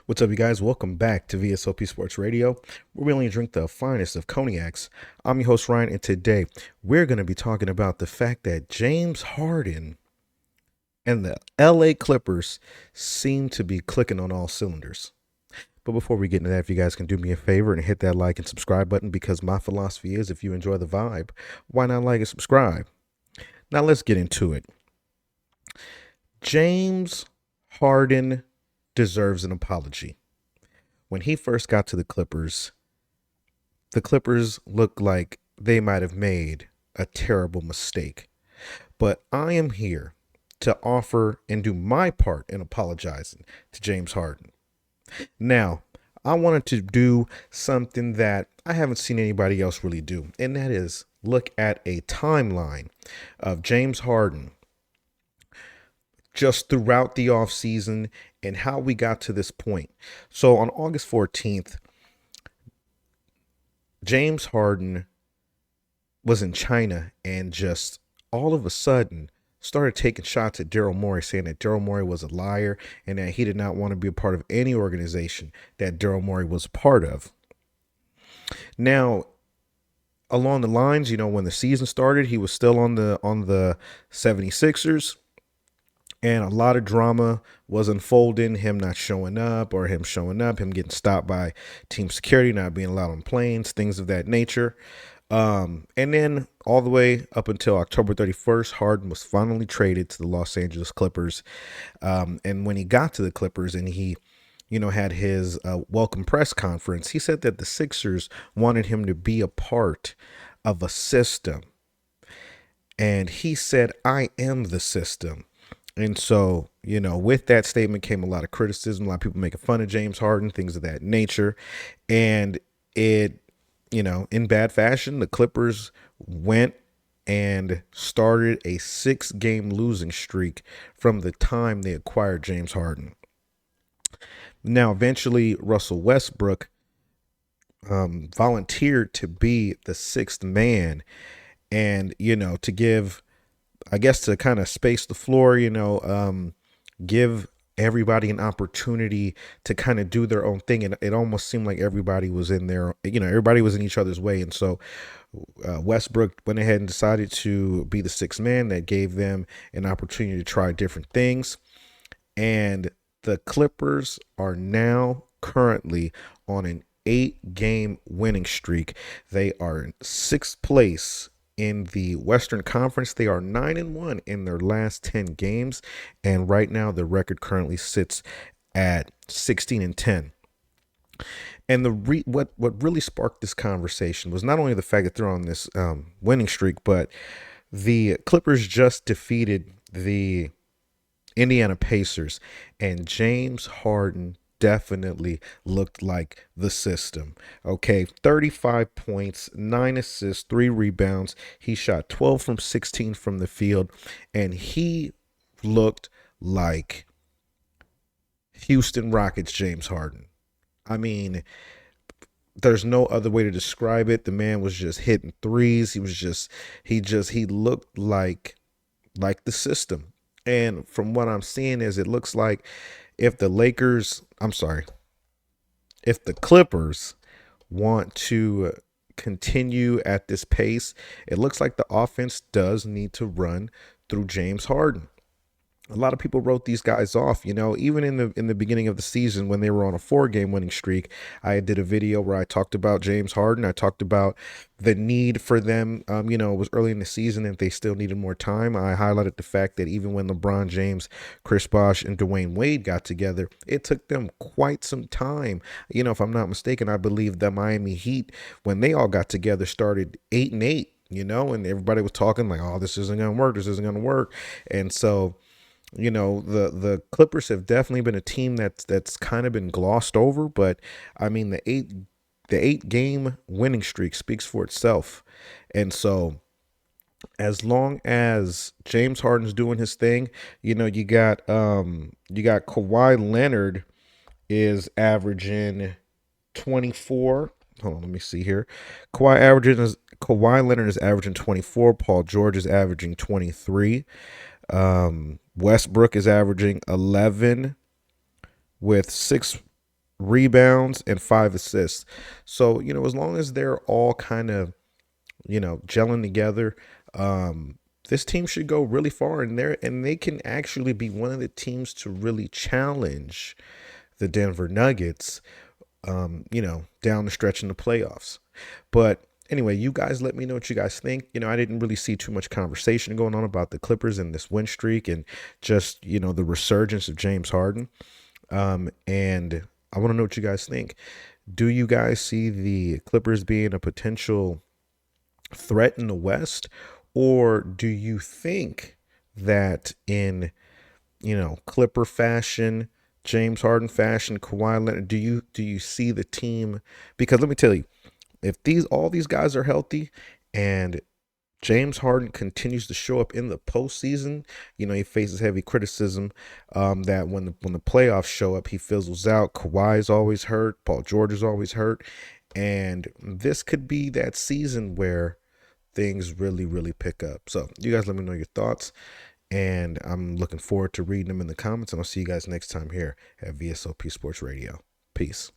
What's up, you guys? Welcome back to V.S.O.P Sports Radio, where we only drink the finest of cognacs. I'm your host, Ryan, and today we're going to be talking about the fact that James Harden and the LA Clippers seem to be clicking on all cylinders. But before we get into that, if you guys can do me a favor and hit that like and subscribe button, because my philosophy is if you enjoy the vibe, why not like and subscribe? Now let's get into it. James Harden deserves an apology. When he first got to the Clippers looked like they might have made a terrible mistake. But I am here to offer and do my part in apologizing to James Harden. Now, I wanted to do something that I haven't seen anybody else really do, and that is look at a timeline of James Harden just throughout the offseason and how we got to this point. So on August 14th, James Harden was in China and just all of a sudden started taking shots at Daryl Morey, saying that Daryl Morey was a liar and that he did not want to be a part of any organization that Daryl Morey was a part of. Now, along the lines, when the season started, he was still on the 76ers. And a lot of drama was unfolding, him not showing up or him showing up, him getting stopped by team security, not being allowed on planes, things of that nature. And then all the way up until October 31st, Harden was finally traded to the Los Angeles Clippers. And when he got to the Clippers and he, had his welcome press conference, he said that the Sixers wanted him to be a part of a system. And he said, "I am the system." And so, with that statement came a lot of criticism, a lot of people making fun of James Harden, things of that nature. And it, in bad fashion, the Clippers went and started a 6-game losing streak from the time they acquired James Harden. Now, eventually, Russell Westbrook volunteered to be the sixth man and, to give, I guess, to kind of space the floor, give everybody an opportunity to kind of do their own thing. And it almost seemed like everybody was in there, everybody was in each other's way. And so Westbrook went ahead and decided to be the sixth man. That gave them an opportunity to try different things. And the Clippers are now currently on an 8-game winning streak. They are in 6th place in the Western Conference. They are 9-1 in their last 10 games, and right now the record currently sits at 16-10. And what really sparked this conversation was not only the fact that they're on this winning streak, but the Clippers just defeated the Indiana Pacers, and James Harden definitely looked like the system. Okay, 35 points, 9 assists, 3 rebounds. He shot 12 from 16 from the field, and he looked like Houston Rockets James Harden. I mean, there's no other way to describe it. The man was just hitting threes. He looked like the system. And from what I'm seeing is it looks like if the Clippers want to continue at this pace, it looks like the offense does need to run through James Harden. A lot of people wrote these guys off, even in the beginning of the season when they were on a 4-game winning streak. I did a video where I talked about James Harden. I talked about the need for them. It was early in the season and they still needed more time. I highlighted the fact that even when LeBron James, Chris Bosh, and Dwayne Wade got together, it took them quite some time. If I'm not mistaken, I believe the Miami Heat, when they all got together, started 8-8, and everybody was talking like, oh, this isn't going to work. This isn't going to work. And so, the Clippers have definitely been a team that's kind of been glossed over, but I mean the 8-game winning streak speaks for itself. And so as long as James Harden's doing his thing, you got Kawhi Leonard is averaging 24. Hold on, let me see here. Kawhi Leonard is averaging 24. Paul George is averaging 23. Westbrook is averaging 11 with 6 rebounds, and 5 assists. So, as long as they're all kind of, gelling together, this team should go really far in there, and they can actually be one of the teams to really challenge the Denver Nuggets, down the stretch in the playoffs. But anyway, you guys let me know what you guys think. I didn't really see too much conversation going on about the Clippers and this win streak and just, the resurgence of James Harden. And I want to know what you guys think. Do you guys see the Clippers being a potential threat in the West? Or do you think that in, Clipper fashion, James Harden fashion, Kawhi Leonard, do you see the team? Because let me tell you, if all these guys are healthy and James Harden continues to show up in the postseason, he faces heavy criticism, that when the playoffs show up, he fizzles out. Kawhi's always hurt. Paul George is always hurt. And this could be that season where things really, really pick up. So you guys let me know your thoughts. And I'm looking forward to reading them in the comments. And I'll see you guys next time here at VSOP Sports Radio. Peace.